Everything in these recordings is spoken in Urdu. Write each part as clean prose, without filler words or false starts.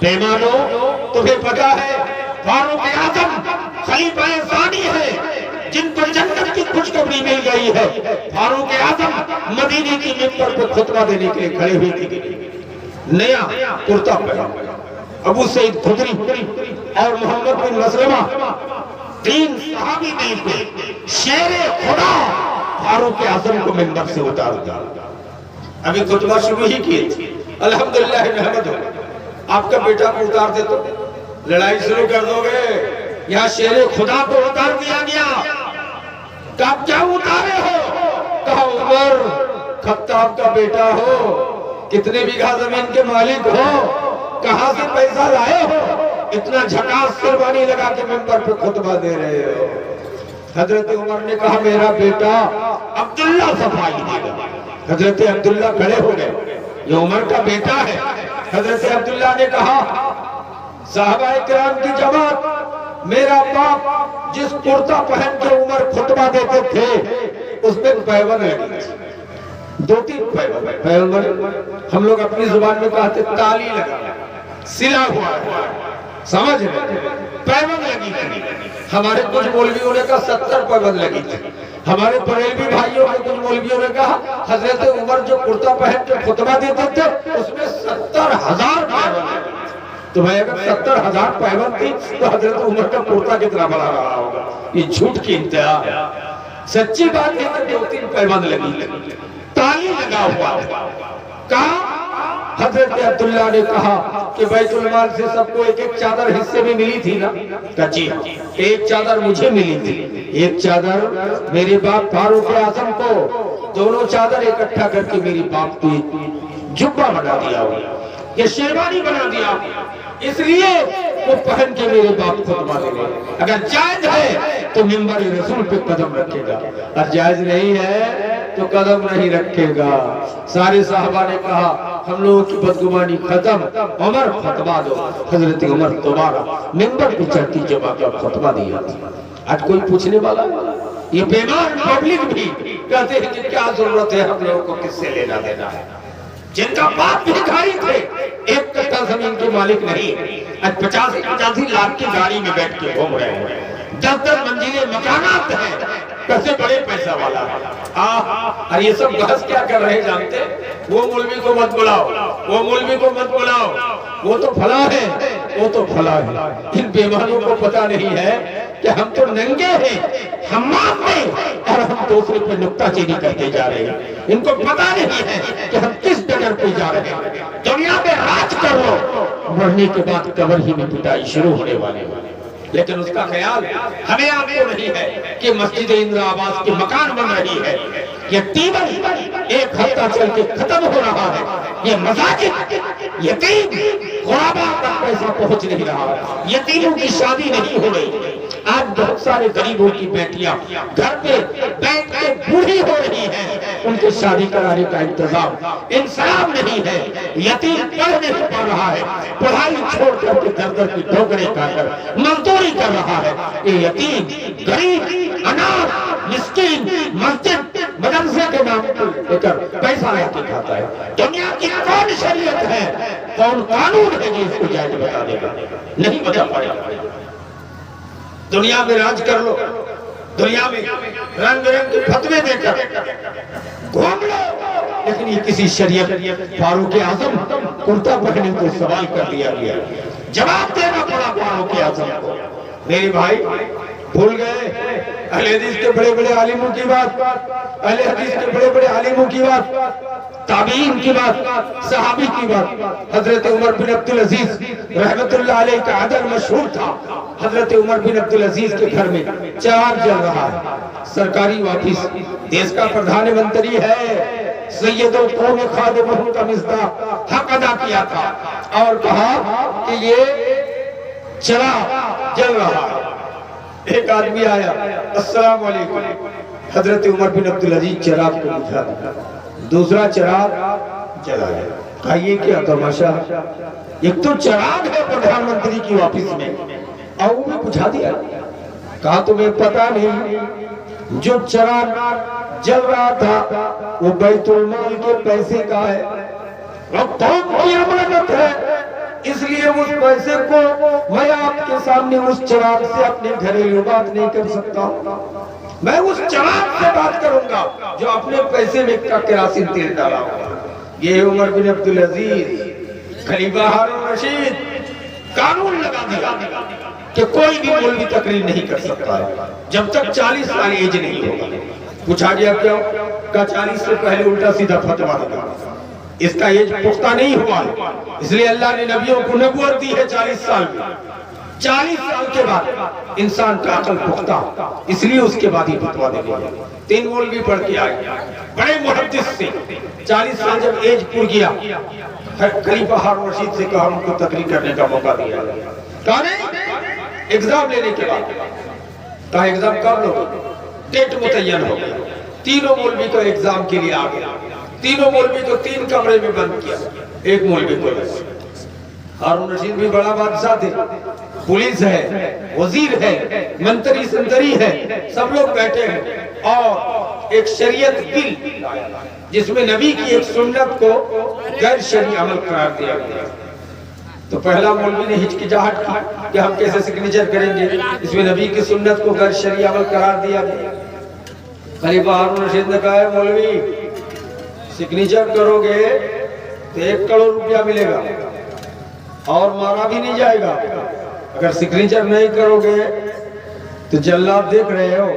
بیمانو تمہیں پتا ہے فاروق اعظم خلیفہ ثانی ہے جن کو جنت کی خوشخبری مل گئی ہے. فاروق اعظم مدینے کی ممبر پر خطبہ دینے کے لیے کھڑے ہوئے تھے. نیا کرتا پہنا ابو سعید خدری اور محمد بن مسلمہ 3 صحابی مل کے شیر خدا فاروق اعظم کو ممبر سے اتار دیا. ابھی خطبہ شروع ہی کیے تھے. الحمدللہ نحمدہ. آپ کا بیٹا کو اتار دے تو لڑائی شروع کر دو گے. یہاں شیر خدا کو اتار دیا گیا. کہا کیا اتارے ہو؟ کہا عمر خطاب کا بیٹا ہو, کتنے بیگھہ زمین کے مالک ہو, کہاں سے پیسہ لائے ہو, اتنا جھکاس قربانی لگا کے ممبر پہ خطبہ دے رہے ہو. حضرت عمر نے کہا میرا بیٹا عبداللہ صفائی دے گا. حضرت عبداللہ کھڑے ہو گئے. یہ عمر کا بیٹا ہے. حضرت عبداللہ نے کہا صحابہ کرام کی جماعت, میرا باپ جس کرتا پہن کے عمر خطبہ دیتے تھے اس میں پیون لگی تھی. 2-3 پیون, ہم لوگ اپنی زبان میں کہتے تالی لگا, سلا ہوا ہے, سمجھ رہے پیون لگی تھی. ہمارے کچھ مولویوں نے کہا 70 پیون لگی تھی. ہمارے بریلوی بھائیوں نے کچھ مولویوں نے کہا حضرت عمر جو کرتا پہن کے خطبہ دیتے تھے اس میں 70,000 پیون لگی تھی. تو بھائی اگر 70,000 پیون تھی تو حضرت عمر کا کرتا کتنا بڑا رہا ہوگا. یہ جھوٹ کی انتہا ہے. سچی بات ہے کہ 2-3 پیون لگی, تالی لگا ہوا. کہا حضرت عبداللہ نے کہا کہ بیت المال سے سب کو ایک چادر حصے میں ملی تھی نا؟ کہا جی ہاں, ایک چادر مجھے ملی تھی, ایک چادر میرے باپ فاروق اعظم کو, دونوں چادر اکٹھا کر کے میری باپ کو جبہ بنا دیا ہوا, یہ شیروانی بنا دیا, اس لیے وہ پہن کے میرے باپ خطبہ دے گا. اگر جائز ہے تو منبر رسول پہ قدم رکھے گا, اور جائز نہیں ہے تو قدم نہیں رکھے گا. سارے صحابہ نے کہا ہم لوگوں کی بدگمانی ختم, عمر خطبہ دو. حضرت عمر دوبارہ منبر پہ چڑھتی جمع کا خطبہ دیا. آج کوئی پوچھنے والا, یہ بیمار پبلک بھی کہتے ہیں کہ کیا ضرورت ہے ہم لوگوں کو کس سے لینا دینا ہے. جن کا باپ بھکاری تھے, 1 کٹھا زمین کے مالک نہیں, 50 لاکھ کی گاڑی میں بیٹھ کے گھوم رہے ہیں, 10 منزلیں مکانات ہیں, کیسے بڑے پیسہ والا ہے. اور یہ سب بحث کیا کر رہے جانتے, وہ مولوی کو مت بلاؤ, وہ مولوی کو مت بلاؤ, وہ تو فلاں ہے, وہ تو فلاں ہے. ان بیمانوں کو پتا نہیں ہے کہ ہم تو ننگے ہیں حمام میں, اور ہم دوسرے پہ نکتہ چینی کرتے جا رہے ہیں. ان کو پتا نہیں ہے کہ ہم کس ڈگر پہ جا رہے ہیں. دنیا میں راج کر لو, مرنے کے بعد قبر ہی میں پٹائی شروع ہونے والے. لیکن اس کا خیال ہمیں آپ کو نہیں ہے کہ مسجد اندرا آباد کے مکان بن رہی ہے, یہ ٹیبل 1 ہفتہ چل کے ختم ہو رہا ہے, یہ مساجد یتیم غربا تک پیسہ پہنچ نہیں رہا, یتیموں کی شادی نہیں ہو رہی. آج بہت سارے غریبوں کی بیٹیاں گھر پہ بیٹھ کے بوڑھی ہو رہی ہیں, ان کے شادی کرانے کا انتظام انصاف نہیں ہے. یتیم پڑھ نہیں پا رہا ہے, پڑھائی چھوڑ کر کے در کی ٹھوکریں کھا کر مزدوری کر رہا ہے. یہ یتیم غریب اناث مسکین مسجد مدرسے کے نام لے کر پیسہ لے کے کھاتا ہے. دنیا کی کون شریعت ہے, کون قانون ہے جو اس کو جائز بتا دے گا؟ نہیں بتا پائے گا. دنیا میں راج کر لو, دنیا میں رنگ برنگ کے فتوے دے کر گھوم لو, لیکن یہ کسی شریعت فاروق اعظم کرتا پہنے کو سوال کر دیا گیا, جواب دینا پڑا فاروق اعظم کو. میرے بھائی بھول گئے اہل حدیث کے بڑے بڑے عالموں کی بات, اہل حدیث کے بڑے بڑے عالموں کی بات, تابعین کی بات, صحابی کی بات. حضرت عمر بن عبدالعزیز رحمت اللہ علیہ کا عدل مشہور تھا. حضرت عمر بن عبدالعزیز کے گھر میں چراغ جل رہا ہے, سرکاری آفس, دیش کا پردھان منتری ہے, سید القوم خادمہ کا مصداق حق ادا کیا تھا اور کہا کہ یہ چراغ جل رہا ہے. ایک آدمی آیا, السلام علیکم. حضرت عمر بن عبدالعزیز چراغ کو بجھا دیا, دوسرا چراغ جلا گیا. کہا یہ کیا تماشا, ایک تو چراغ ہے پردھان منتری کی آفس میں اور وہ بھی بجھا دیا. کہا تمہیں پتا نہیں جو چراغ جل رہا تھا وہ بیت المال کے پیسے کا ہے, وہ قوم کی امانت ہے, اس لیے اس پیسے کو میں آپ کے سامنے اس چراغ سے اپنے گھریلو بات نہیں کر سکتا ہوں، میں اس چراغ سے بات کروں گا جو اپنے پیسے میں کراسی تیل ڈالا ہوگا۔ یہ عمر بن عبدالعزیز خلیفہ ہارون رشید قانون لگا دیا کہ کوئی بھی مولوی تقریر نہیں کر سکتا ہے جب تک 40 سال ایج نہیں ہوگا۔ پوچھا گیا کیوں؟ کہا 40 سے پہلے الٹا سیدھا فتویٰ دیا، اس کا ایج پختہ نہیں ہوا ہے، اس لیے اللہ نے نبیوں کو نبوت دی ہے 40 سال میں۔ 40 سال کے بعد انسان کا عقل پختہ، اس لیے اس کے بعد ہی فتویٰ دے گا۔ 3 مولوی پڑھ کے آئے بڑے محدث سے، 40 سال جب ایج پور گیا خلیفہ ہارون رشید سے کہا ان کو تقریر کرنے کا موقع دیا، کہا نہیں، ایگزام لینے کے بعد، کہا ایگزام کب لو؟ ڈیٹ متعین ہو گیا۔ تینوں مولوی کو ایگزام کے لیے آ گیا، تینوں مولوی کو 3 کمرے میں بند کیا، ایک مولوی کو ہارون رشید بھی بڑا بادشاہ تھے، پولیس ہے، وزیر ہے، منتری سنتری ہے، سب لوگ بیٹھے ہیں، اور ایک شریعت بل جس میں نبی کی ایک سنت کو غیر شرعی عمل قرار دیا گیا۔ تو پہلا مولوی نے ہچکچاہٹ کی کہ ہم کیسے سگنیچر کریں گے، اس میں نبی کی سنت کو غیر شرعی عمل قرار دیا گیا۔ خلیفہ ہارون رشید نے کہا ہے مولوی سگنیچر کرو گے تو 1 کروڑ روپیہ ملے گا اور مارا بھی نہیں جائے گا، اگر سگنیچر نہیں کرو گے تو جلاد دیکھ رہے ہو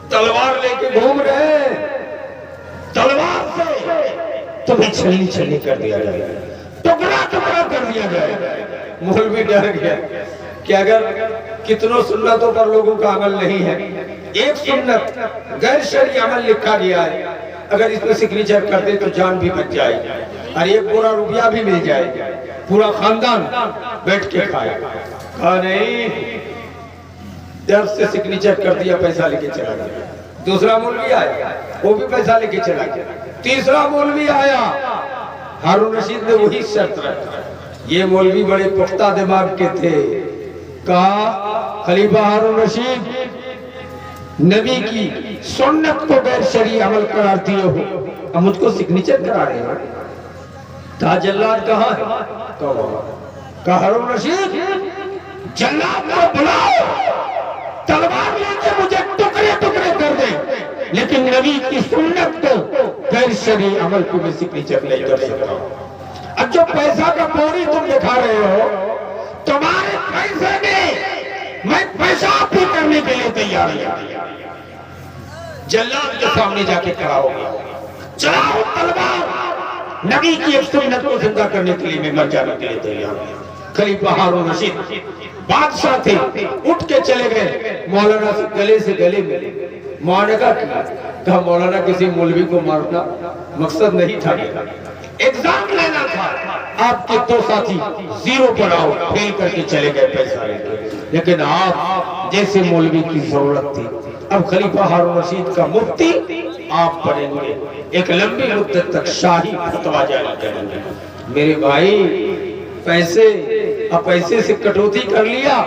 تلوار لے کے گھوم رہے ہیں، تلوار سے تمہیں چھلنی چھلنی کر دیا جائے، ٹکڑا ٹکڑا کر دیا جائے۔ مولوی ڈر گیا کہ اگر کتنوں سنتوں پر لوگوں کا عمل نہیں ہے، ایک سنت غیر شرعی عمل لکھا گیا ہے، اگر اس میں سگنیچر کر دے تو جان بھی بچ جائے اور 1 بورا روپیہ بھی مل جائے، پورا خاندان بیٹھ کے کھائے۔ کہا نہیں، جب سے سگنیچر کر دیا پیسہ لے کے چلا گیا۔ دوسرا مولوی آیا، وہ بھی پیسہ لے کے چلا گیا۔ تیسرا مولوی آیا، ہارون رشید نے وہی شرط رکھا۔ یہ مولوی بڑے پختہ دماغ کے تھے، کہا خلیفہ ہارون رشید نبی کی سنت کو غیر شرعی عمل قرار دیے ہو، اب مجھ کو سگنیچر کرا رہے ہیں۔ کہا جلاد کہاں ہے؟ کہا ہارون رشید جلاد کو بلاؤ، تلوار لے کے مجھے ٹکڑے ٹکڑے کر دے، لیکن نبی کی سنت کو غیر شرعی عمل کو میں سگنیچر نہیں کر سکتا۔ اب جو پیسہ کا بوری تم دکھا رہے ہو، تمہارے پیسے میں پیشاب بھی کرنے کے لیے تیار ہے۔ جلاد کے سامنے جا کے کھڑا ہو گیا، چلاؤ تلوار، نبی کی ایک سنت کو زندہ کرنے کے لیے میں مر جانے کے لیے تیار ہوں۔ خلیفہ ہارون رشید بادشاہ تھے، اٹھ کے چلے گئے مولانا سے گلے سے گلے ملے۔ معانقہ کیا، کہا مولانا کسی مولوی کو مارنا مقصد نہیں تھا، ایگزام لینا تھا۔ آپ کے 2 ساتھی 0 پر آؤ، فیل کر کے چلے گئے پیسہ لے کے، لیکن آپ جیسے مولوی کی ضرورت تھی۔ اب خلیفہ ہارون رشید کا مفتی آپ بنیں گے، ایک لمبی مدت تک شاہی فتویٰ جاری کریں گے۔ میرے بھائی پیسے سے کٹوتی کر لیا،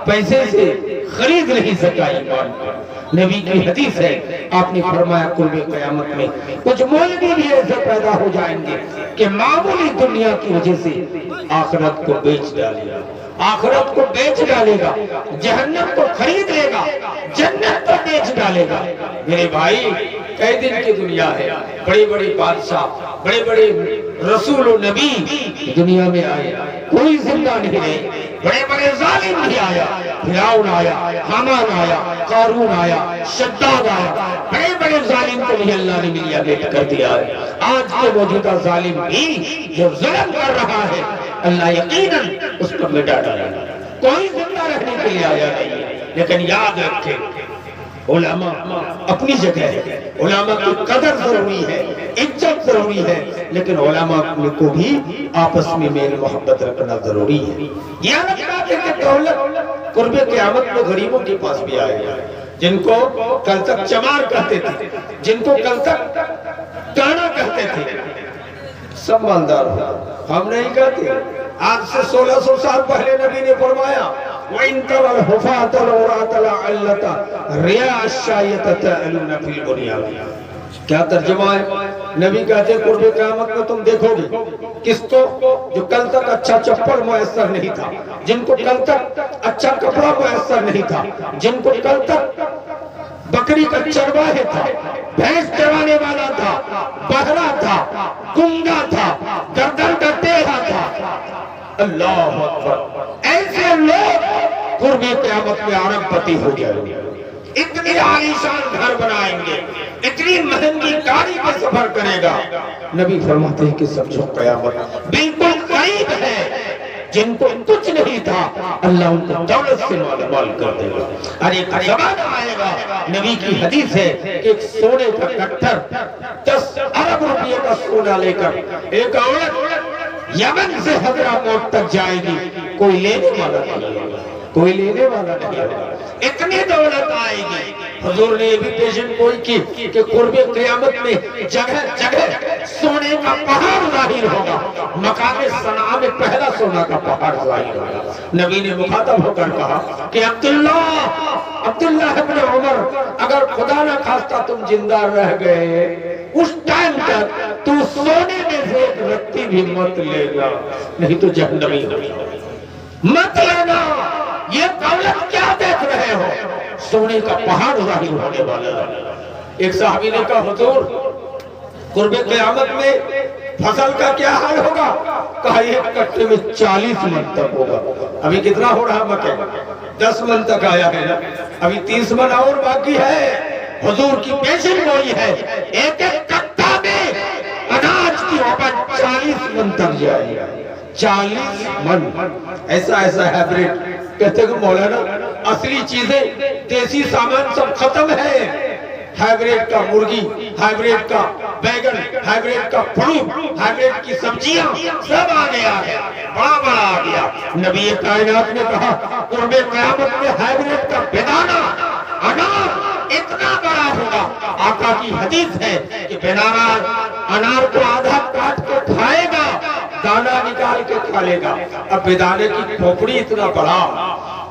پیسے سے خرید نہیں سکا ایمان کو۔ نبی کی حدیث ہے، آپ نے فرمایا قرب قیامت میں کچھ مولوی بھی ایسے پیدا ہو جائیں گے کہ معمولی دنیا کی وجہ سے آخرت کو بیچ ڈالے گا، آخرت کو بیچ ڈالے گا، جہنم کو خرید لے گا، جنت کو بیچ ڈالے گا۔ میرے بھائی کئی دن کی دنیا ہے، بڑے بڑے بادشاہ، بڑے بڑے رسول و نبی دنیا میں آئے، کوئی زندہ نہیں رہے، بڑے بڑے ظالم بھی آیا، فرعون آیا، حامان آیا، قارون آیا، شداد آیا، بڑے بڑے ظالم کو بھی اللہ نے ملیا بیٹ کر دیا ہے۔ آج کے موجودہ ظالم بھی جو ظلم کر رہا ہے، اللہ یقیناً اس پر مٹا ڈالے گا، کوئی زندہ رہنے کے لیے آیا نہیں ہے۔ لیکن یاد رکھیں علماء اپنی جگہ ہے، علماء کی قدر ضروری ہے، عزت ضروری ہے، لیکن علماء کو بھی آپس میں میل محبت رکھنا ضروری ہے۔ یہ الگ بات ہے کہ دولت قرب قیامت میں غریبوں کے پاس بھی آئے گا، جن کو کل تک چمار کہتے تھے، جن کو کل تک ٹانا کہتے تھے، سب مالدار ہو، ہم نہیں کہتے۔ آج سے 1600 سال پہلے نبی نے فرمایا وَإِن تَرَى الْحُفَاةَ الْعُرَاةَ الْعَلَّةَ رِعَاءَ الشَّاةِ يَتَسَاءَلُونَ فِي الْبُنْيَانِ۔ کیا ترجمہ ہے؟ نبی کہتے ہیں قرب قیامت میں تم دیکھو گے کس کو؟ جو کل تک اچھا چپل میسر نہیں تھا، جن کو کل تک اچھا کپڑا میسر نہیں تھا، جن کو کل تک بکری کا چرواہے تھا، بھینس چرانے والا تھا، بہرا تھا، گنگا تھا، گردن کا ٹیڑھا تھا۔ اللہ اکبر، ایسے لوگ قرب قیامت میں ارب پتی ہو جائیں گے، اتنی عالیشان گھر بنائیں گے، اتنی مہنگی گاڑی میں سفر کرے گا۔ نبی فرماتے ہیں کہ سمجھو قیامت بالکل قریب ہے۔ جن کو کچھ نہیں تھا اللہ ان کو دولت سے مال کر دے گا۔ اور ایک زمانہ آئے گا، نبی کی حدیث ہے کہ ایک سونے کا کٹھر 10 ارب روپے کا سونا لے کر ایک عورت یمن سے حضرموت تک جائے گی، کوئی لینے والا نہیں ہوگا، کوئی لینے والا نہیں ہوگا، اتنی دولت آئے گی۔ حضور نے یہ بھی پیشن گوئی کی کہ قرب قیامت میں جگہ جگہ سونے کا پہاڑ ظاہر ہوگا، مقام صنعاء میں پہلا سونا کا پہاڑ ظاہر ہوگا۔ نبی نے مخاطب ہو کر کہا کہ عبداللہ ابن عمر، اگر خدا نہ خواستہ تم زندہ رہ گئے، اس ٹائم تک تو سونے میں سے ایک رتی بھی مت لے گا، نہیں تو جہنمی مت لینا۔ یہ دولت کیا دیکھ رہے ہو؟ سونے کا پہاڑ ظاہر ہونے والا ہے۔ ایک صحابی نے کہا حضور قرب قیامت میں فصل کا کیا حال ہوگا؟ کہا ایک کٹے میں 40 من تک ہوگا۔ ابھی کتنا ہو رہا مکہ؟ 10 من تک آیا ہے نا، ابھی 30 من اور باقی ہے۔ حضور کی پیشن گوئی ہے ایک ایک کٹا میں اناج کی اوپر 40 من تک جائے گا، 40 من۔ ایسا ہیبریڈ کہتے ہیں کہ مولانا اصلی چیزیں دیسی سامان سب ختم ہے، ہیبریڈ کا مرغی، ہیبریڈ کا بیگن، ہیبریڈ کا فروٹ، ہیبریڈ کی سبزیاں سب آ گیا ہے، بڑا آ گیا۔ نبی کائنات نے کہا قرب قیامت میں ہیبریڈ کا بیدانہ انار اتنا بڑا ہوگا۔ آقا کی حدیث ہے کہ بیدانہ انار کو آدھا کاٹ کے کھائے گا، دانا نکال کے کھا لے گا۔ اب بیدانے کی کھوپڑی اتنا بڑا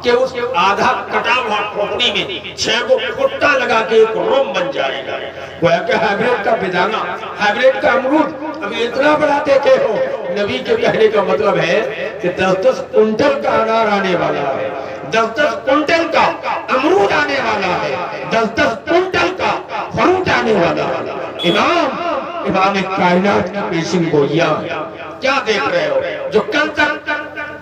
کہ اس آدھا کٹا ہوا کھوپڑی میں 6 کو کھٹا لگا کے ایک روم بن جائے گا۔ گویا کہ ہیبریڈ کا بیدانہ، ہیبریڈ کا امرود ابھی اتنا بڑا دیکھے ہو۔ نبی کے کہنے کا مطلب ہے کہ 10-10 کنٹل کا انار آنے والا ہے، 10-10 کنٹل کا امرود آنے والا ہے، 10-10 کنٹل کا فروٹ آنے والا ہے۔ امام کائنات کی پیشن گوئیاں کیا دیکھ رہے ہو؟ جو کل تک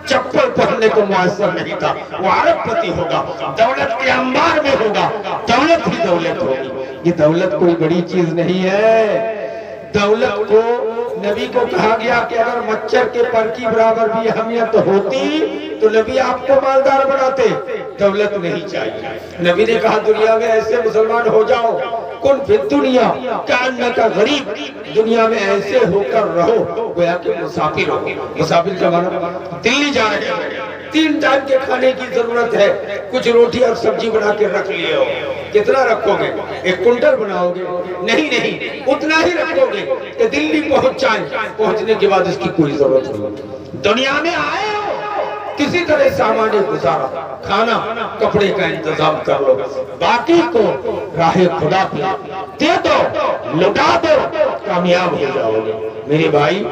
چپل پہننے کو میسر نہیں تھا وہ ارب پتی ہوگا، دولت کے انبار میں ہوگا، دولت ہی دولت ہوگی۔ یہ دولت کوئی بڑی چیز نہیں ہے۔ دولت کو نبی کو کہا گیا کہ اگر مچھر کے پر کی برابر بھی اہمیت ہوتی تو نبی آپ کو مالدار بناتے، دولت نہیں چاہیے۔ نبی نے کہا دنیا میں ایسے مسلمان ہو جاؤ، کن فی الدنیا کانکا غریب، دنیا میں ایسے ہو کر رہو گویا کہ مسافر ہو۔ مسافر کا معنی دلی جا رہے ہو، 3 ٹائم کے کھانے کی ضرورت ہے، کچھ روٹی اور سبزی بنا کے رکھ لیے ہو، کتنا رکھو گے؟ 1 کنٹل بناؤ گے؟ نہیں، اتنا ہی رکھو گے کہ دلی پہنچ جائیں، پہنچنے کے بعد اس کی کوئی ضرورت نہیں۔ دنیا میں آئے ہو کسی طرح سامان گزارا، کھانا کپڑے کا انتظام کر لو، باقی کو راہ خدا پہ دے دو، لٹا دو، کامیاب ہو جاؤ گے۔ میرے بھائی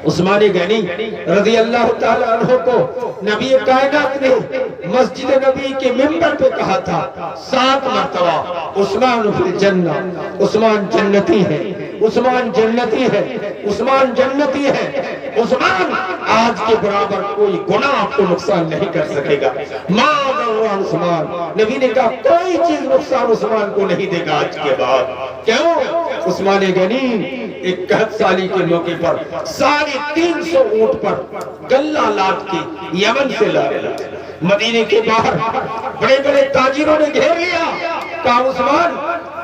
عثمان غنی رضی اللہ تعالیٰ عنہ کو نبی کائنات نے مسجد نبی کے منبر پہ کہا تھا 7 مرتبہ عثمان فی الجنہ، عثمان جنتی ہے، عثمان جنتی ہے، عثمان جنتی ہے۔ عثمان آج کے برابر کوئی گناہ آپ کو نقصان نہیں کر سکے گا۔ ما ضر عثمان، نبی نے کہا کوئی چیز نقصان عثمان کو نہیں دے گا آج کے بعد۔ کیوں؟ عثمان غنی 61 سالی کے موقع پر 350 اونٹ پر گلہ لاد کے یمن سے لائے، مدینے کے باہر بڑے بڑے تاجروں نے گھیر لیا، کہا عثمان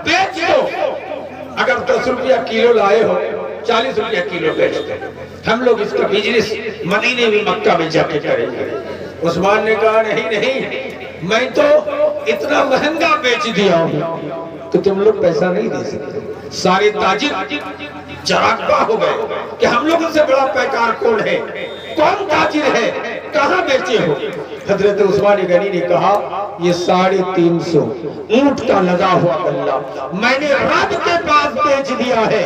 بیچ دو، اگر 10 روپیہ کلو لائے ہو 40 روپیہ کلو بیچ دو، ہم لوگ اس کا بزنس مدینے میں مکہ میں جا کے کریں گے۔ عثمان نے کہا نہیں، میں تو اتنا مہنگا بیچ دیا ہوں کہ تم لوگ پیسہ نہیں دے سکتے۔ سارے تاجر چراغباں ہو گئے کہ ہم لوگوں سے بڑا پیکار کون ہے، کون تاجر ہے، کہاں بیچے ہو؟ حضرت عثمان غنی نے کہا یہ 350 اونٹ کا لگا ہوا گلہ میں نے رب کے پاس بیچ دیا ہے،